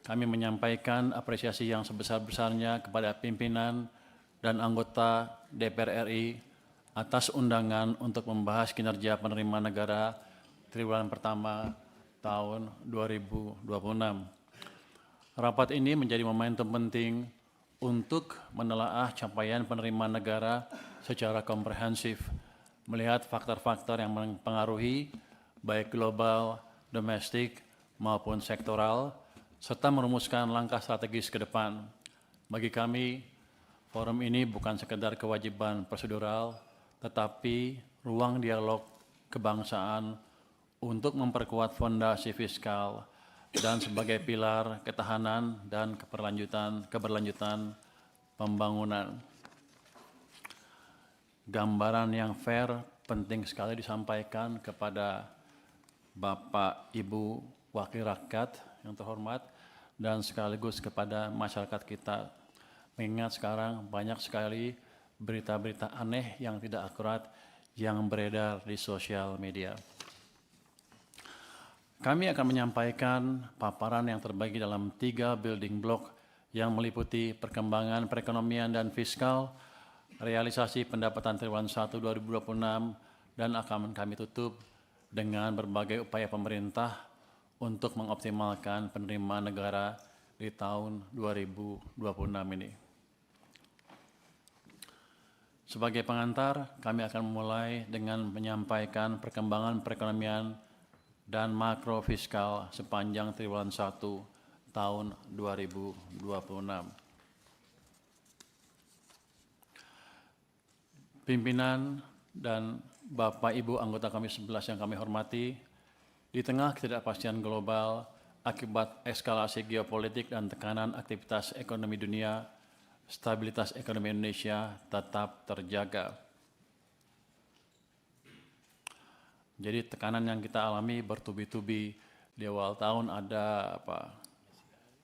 kami menyampaikan apresiasi yang sebesar-besarnya kepada pimpinan dan anggota DPR RI atas undangan untuk membahas kinerja penerimaan negara triwulan pertama tahun 2026. Rapat ini menjadi momentum penting untuk menelaah capaian penerimaan negara secara komprehensif, melihat faktor-faktor yang mempengaruhi baik global, domestik, maupun sektoral, serta merumuskan langkah strategis ke depan. Bagi kami, forum ini bukan sekedar kewajiban prosedural, tetapi ruang dialog kebangsaan untuk memperkuat fondasi fiskal dan sebagai pilar ketahanan dan keberlanjutan pembangunan. Gambaran yang fair penting sekali disampaikan kepada Bapak, Ibu, Wakil Rakyat yang terhormat, dan sekaligus kepada masyarakat kita. Mengingat sekarang banyak sekali berita-berita aneh yang tidak akurat yang beredar di sosial media. Kami akan menyampaikan paparan yang terbagi dalam 3 building block yang meliputi perkembangan perekonomian dan fiskal, realisasi pendapatan triwulan 1 2026, dan akan kami tutup dengan berbagai upaya pemerintah untuk mengoptimalkan penerimaan negara di tahun 2026 ini. Sebagai pengantar, kami akan memulai dengan menyampaikan perkembangan perekonomian dan makro fiskal sepanjang triwulan 1 tahun 2026. Pimpinan dan Bapak Ibu anggota Komisi 11 yang kami hormati, di tengah ketidakpastian global akibat eskalasi geopolitik dan tekanan aktivitas ekonomi dunia, stabilitas ekonomi Indonesia tetap terjaga. Jadi tekanan yang kita alami bertubi-tubi. Di awal tahun ada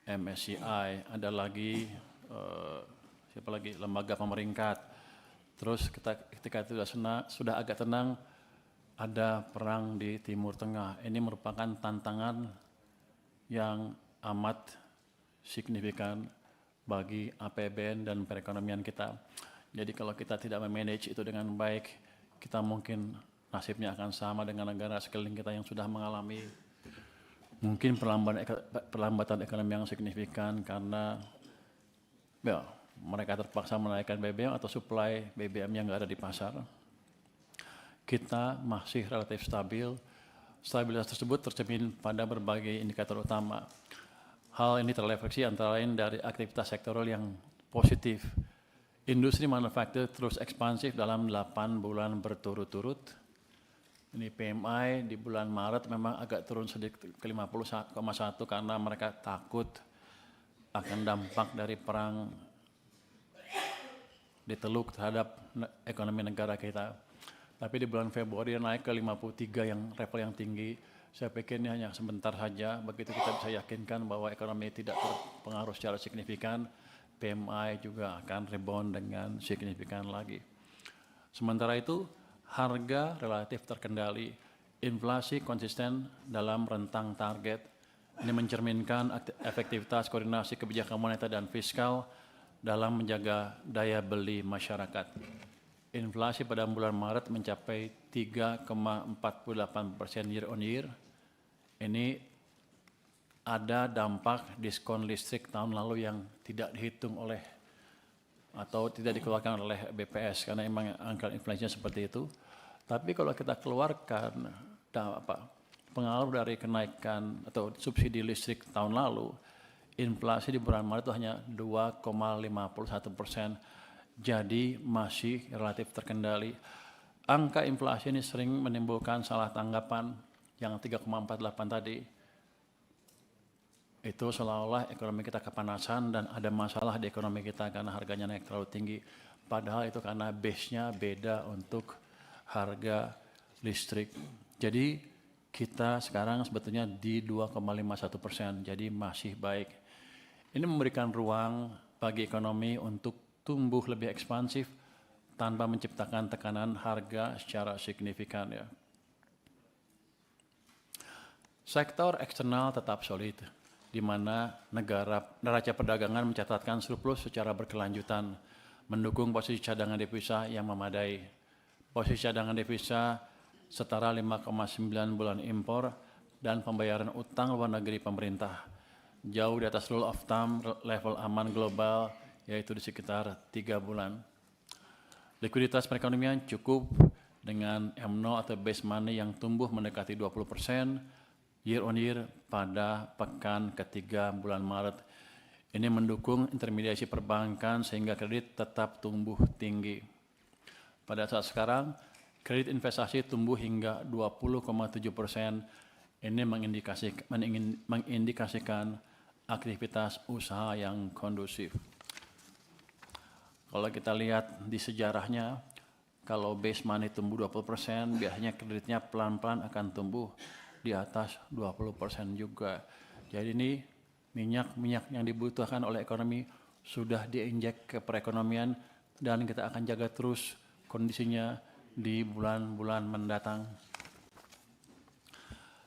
MSCI, ada lagi lembaga pemeringkat. Terus ketika itu sudah agak tenang, ada perang di Timur Tengah. Ini merupakan tantangan yang amat signifikan bagi APBN dan perekonomian kita. Jadi kalau kita tidak memanage itu dengan baik, kita mungkin nasibnya akan sama dengan negara sekeliling kita yang sudah mengalami mungkin perlambatan ekonomi yang signifikan karena mereka terpaksa menaikkan BBM atau supply BBM yang nggak ada di pasar. Kita masih relatif stabil. Stabilitas tersebut tercermin pada berbagai indikator utama. Hal ini terrefleksi antara lain dari aktivitas sektoral yang positif. Industri manufaktur terus ekspansif dalam 8 bulan berturut-turut. Ini PMI di bulan Maret memang agak turun sedikit ke 50,1 karena mereka takut akan dampak dari perang di Teluk terhadap ekonomi negara kita. Tapi di bulan Februari naik ke 53 yang level yang tinggi. Saya pikir ini hanya sebentar saja, begitu kita bisa yakinkan bahwa ekonomi tidak terpengaruh secara signifikan, PMI juga akan rebound dengan signifikan lagi. Sementara itu, harga relatif terkendali, inflasi konsisten dalam rentang target. Ini mencerminkan efektivitas koordinasi kebijakan moneter dan fiskal dalam menjaga daya beli masyarakat. Inflasi pada bulan Maret mencapai 3,48% year on year. Ini ada dampak diskon listrik tahun lalu yang tidak dihitung oleh atau tidak dikeluarkan oleh BPS karena memang angka inflasinya seperti itu. Tapi kalau kita keluarkan pengaruh dari kenaikan atau subsidi listrik tahun lalu, inflasi di bulan Maret itu hanya 2,51%, jadi masih relatif terkendali. Angka inflasi ini sering menimbulkan salah tanggapan yang 3,48 tadi. Itu seolah-olah ekonomi kita kepanasan dan ada masalah di ekonomi kita karena harganya naik terlalu tinggi. Padahal itu karena base-nya beda untuk harga listrik. Jadi kita sekarang sebetulnya di 2,51%, jadi masih baik. Ini memberikan ruang bagi ekonomi untuk tumbuh lebih ekspansif tanpa menciptakan tekanan harga secara signifikan ya. Sektor eksternal tetap solid. di mana neraca perdagangan mencatatkan surplus secara berkelanjutan, mendukung posisi cadangan devisa yang memadai. Posisi cadangan devisa setara 5,9 bulan impor dan pembayaran utang luar negeri pemerintah, jauh di atas rule of thumb level aman global, yaitu di sekitar 3 bulan. Likuiditas perekonomian cukup dengan M0 atau base money yang tumbuh mendekati 20% year on year pada pekan ketiga bulan Maret. Ini mendukung intermediasi perbankan sehingga kredit tetap tumbuh tinggi. Pada saat sekarang, kredit investasi tumbuh hingga 20,7%. Ini mengindikasikan aktivitas usaha yang kondusif. Kalau kita lihat di sejarahnya, kalau base money tumbuh 20%, biasanya kreditnya pelan-pelan akan tumbuh di atas 20% juga. Jadi ini minyak yang dibutuhkan oleh ekonomi sudah diinjek ke perekonomian dan kita akan jaga terus kondisinya di bulan-bulan mendatang.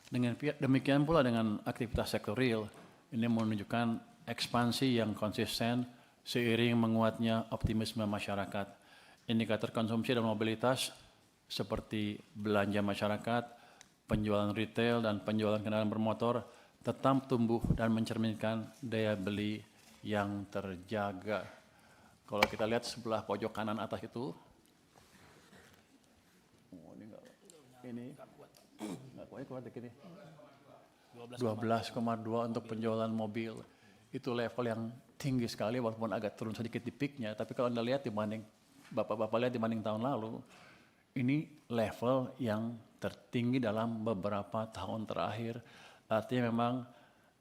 Dengan demikian pula dengan aktivitas sektor real, ini menunjukkan ekspansi yang konsisten seiring menguatnya optimisme masyarakat. Indikator konsumsi dan mobilitas seperti belanja masyarakat, penjualan retail dan penjualan kendaraan bermotor tetap tumbuh dan mencerminkan daya beli yang terjaga. Kalau kita lihat sebelah pojok kanan atas itu, ini nggak kuat ini 12,2 untuk penjualan mobil. Itu level yang tinggi sekali walaupun agak turun sedikit di peaknya. Tapi kalau Anda lihat dibanding Bapak-bapak lihat dibanding tahun lalu, ini level yang tertinggi dalam beberapa tahun terakhir. Artinya memang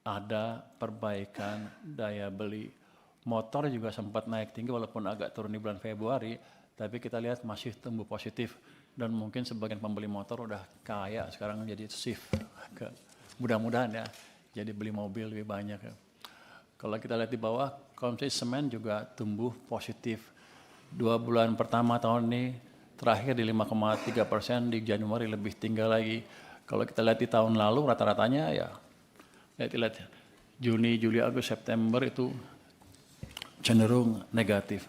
ada perbaikan daya beli. Motor juga sempat naik tinggi walaupun agak turun di bulan Februari, tapi kita lihat masih tumbuh positif. Dan mungkin sebagian pembeli motor udah kaya sekarang jadi shift ke mudah-mudahan ya, jadi beli mobil lebih banyak ya. Kalau kita lihat di bawah, konsumsi semen juga tumbuh positif. 2 bulan pertama tahun ini terakhir di 5,3%, di Januari lebih tinggi lagi. Kalau kita lihat di tahun lalu rata-ratanya ya, lihat Juni, Juli, Agustus, September itu cenderung negatif.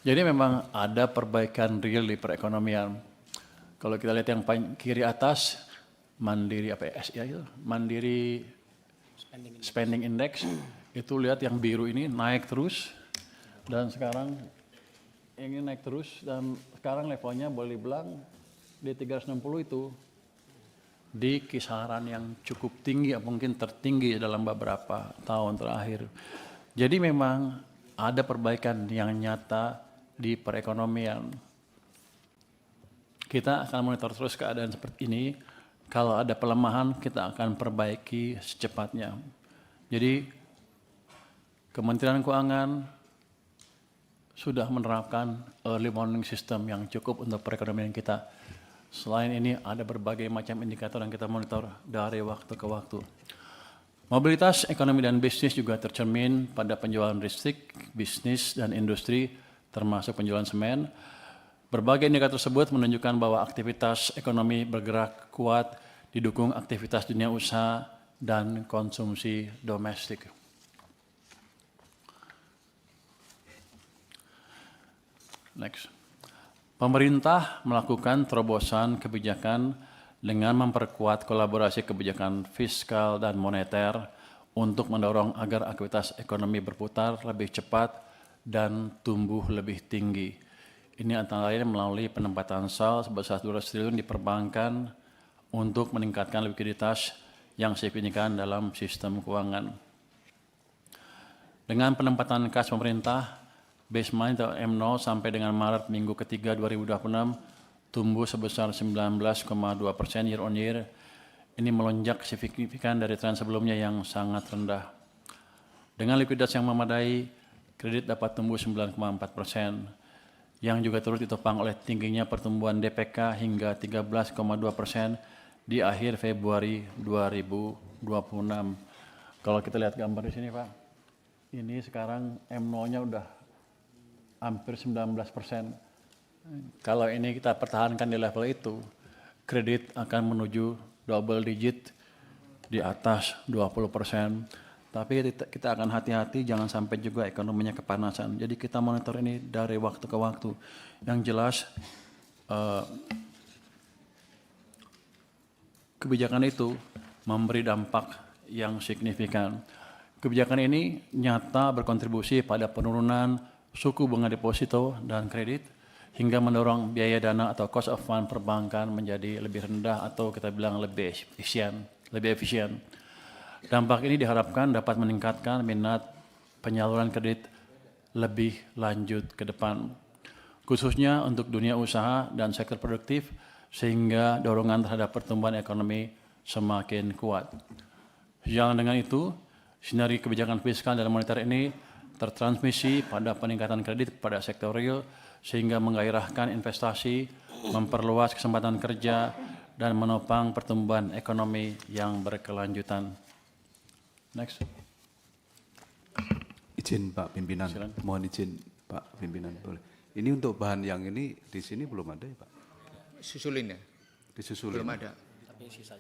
Jadi memang ada perbaikan real di perekonomian. Kalau kita lihat yang kiri atas, Mandiri Mandiri Spending Index, itu lihat yang biru ini naik terus dan sekarang ini naik terus dan sekarang levelnya boleh dibilang di 360 itu di kisaran yang cukup tinggi, mungkin tertinggi dalam beberapa tahun terakhir. Jadi memang ada perbaikan yang nyata di perekonomian. Kita akan monitor terus keadaan seperti ini. Kalau ada pelemahan, kita akan perbaiki secepatnya. Jadi Kementerian Keuangan sudah menerapkan early warning system yang cukup untuk perekonomian kita. Selain ini ada berbagai macam indikator yang kita monitor dari waktu ke waktu. Mobilitas ekonomi dan bisnis juga tercermin pada penjualan listrik, bisnis dan industri termasuk penjualan semen. Berbagai indikator tersebut menunjukkan bahwa aktivitas ekonomi bergerak kuat didukung aktivitas dunia usaha dan konsumsi domestik. Next. Pemerintah melakukan terobosan kebijakan dengan memperkuat kolaborasi kebijakan fiskal dan moneter untuk mendorong agar aktivitas ekonomi berputar lebih cepat dan tumbuh lebih tinggi. Ini antara lain melalui penempatan sal sebesar 200 triliun di perbankan untuk meningkatkan likuiditas yang signifikan dalam sistem keuangan. Dengan penempatan kas pemerintah, base money atau M0 sampai dengan Maret minggu ketiga 2026 tumbuh sebesar 19,2% year on year. Ini melonjak signifikan dari tren sebelumnya yang sangat rendah. Dengan likuiditas yang memadai, kredit dapat tumbuh 9,4%. Yang juga turut ditopang oleh tingginya pertumbuhan DPK hingga 13,2% di akhir Februari 2026. Kalau kita lihat gambar di sini Pak, ini sekarang M0-nya udah hampir 19%. Kalau ini kita pertahankan di level itu, kredit akan menuju double digit di atas 20%. Tapi kita akan hati-hati jangan sampai juga ekonominya kepanasan. Jadi kita monitor ini dari waktu ke waktu. Yang jelas kebijakan itu memberi dampak yang signifikan. Kebijakan ini nyata berkontribusi pada penurunan suku bunga deposito dan kredit hingga mendorong biaya dana atau cost of fund perbankan menjadi lebih rendah atau kita bilang lebih efisien. Dampak ini diharapkan dapat meningkatkan minat penyaluran kredit lebih lanjut ke depan, khususnya untuk dunia usaha dan sektor produktif, sehingga dorongan terhadap pertumbuhan ekonomi semakin kuat. Sejalan dengan itu, sinergi kebijakan fiskal dan moneter ini tertransmisi pada peningkatan kredit pada sektor real, sehingga menggairahkan investasi, memperluas kesempatan kerja, dan menopang pertumbuhan ekonomi yang berkelanjutan. Next. Izin Pak Pimpinan, Silakan. mohon izin Pak Pimpinan, boleh. Ini untuk bahan yang ini di sini belum ada ya Pak? Susulin ya? Disusulin. Belum ada.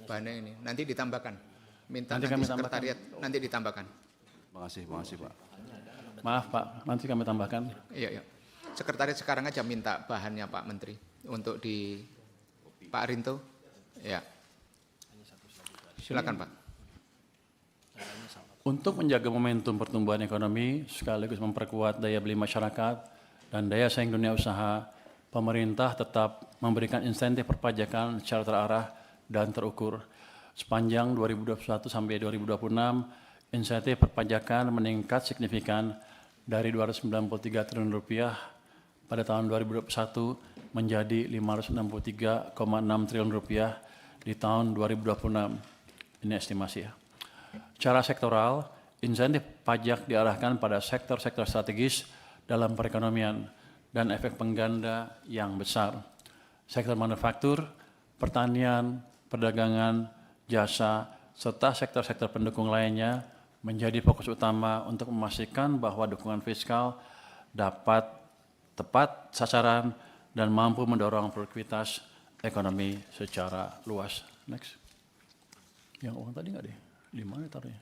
Bahannya ini. Nanti ditambahkan. Minta Nanti nanti, kami sekretariat, nanti ditambahkan. Makasih Pak. Maaf Pak, nanti kami tambahkan. Iya, iya. Sekretariat sekarang aja minta bahannya Pak Menteri. Untuk di Pak Rinto. Ya. Silakan Pak. Untuk menjaga momentum pertumbuhan ekonomi sekaligus memperkuat daya beli masyarakat dan daya saing dunia usaha, pemerintah tetap memberikan insentif perpajakan secara terarah dan terukur. Sepanjang 2021 sampai 2026, insentif perpajakan meningkat signifikan dari Rp293 triliun pada tahun 2021 menjadi Rp563,6 triliun di tahun 2026. Ini estimasi ya. Secara sektoral, insentif pajak diarahkan pada sektor-sektor strategis dalam perekonomian dan efek pengganda yang besar. Sektor manufaktur, pertanian, perdagangan, jasa, serta sektor-sektor pendukung lainnya menjadi fokus utama untuk memastikan bahwa dukungan fiskal dapat tepat sasaran dan mampu mendorong produktivitas ekonomi secara luas. Next. Yang uang tadi nggak deh? Di mana taruhnya?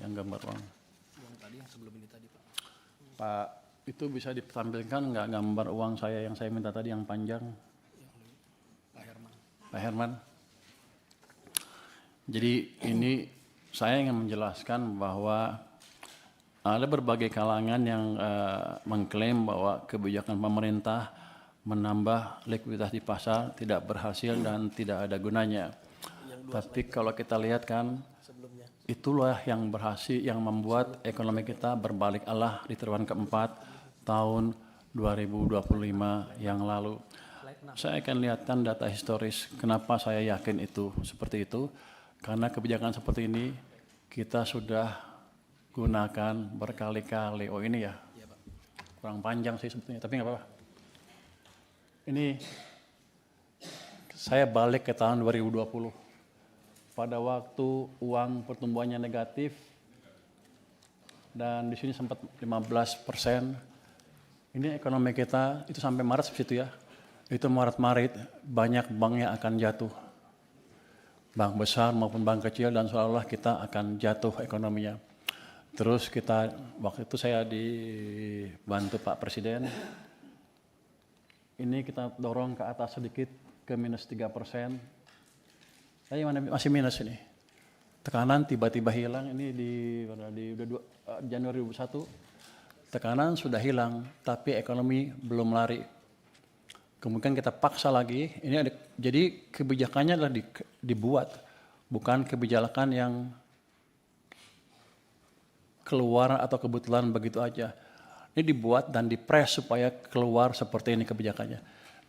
Yang gambar uang. Uang tadi yang sebelum ini tadi Pak. Pak, itu bisa ditampilkan nggak gambar uang saya yang saya minta tadi yang panjang? Pak Herman. Pak Herman. Jadi ini saya ingin menjelaskan bahwa ada berbagai kalangan yang mengklaim bahwa kebijakan pemerintah menambah likuiditas di pasar tidak berhasil dan tidak ada gunanya. Tapi kalau kita lihat kan, itulah yang berhasil, yang membuat ekonomi kita berbalik arah di triwulan keempat tahun 2025 yang lalu. Saya akan lihatkan data historis. Kenapa saya yakin itu seperti itu? Karena kebijakan seperti ini kita sudah gunakan berkali-kali. Oh ini ya, kurang panjang sih sebetulnya, tapi nggak apa-apa. Ini saya balik ke tahun 2020. Pada waktu uang pertumbuhannya negatif dan di sini sempat 15%. Ini ekonomi kita itu sampai Maret seperti itu ya. Itu Maret banyak bank yang akan jatuh. Bank besar maupun bank kecil dan seolah-olah kita akan jatuh ekonominya. Terus kita waktu itu saya dibantu Pak Presiden. Ini kita dorong ke atas sedikit ke minus 3%. Saya masih minus ini. Tekanan tiba-tiba hilang ini di Januari 2021. Tekanan sudah hilang, tapi ekonomi belum lari. Kemudian kita paksa lagi. Ini ada, jadi kebijakannya adalah dibuat, bukan kebijakan yang keluar atau kebetulan begitu aja. Ini dibuat dan dipres supaya keluar seperti ini kebijakannya.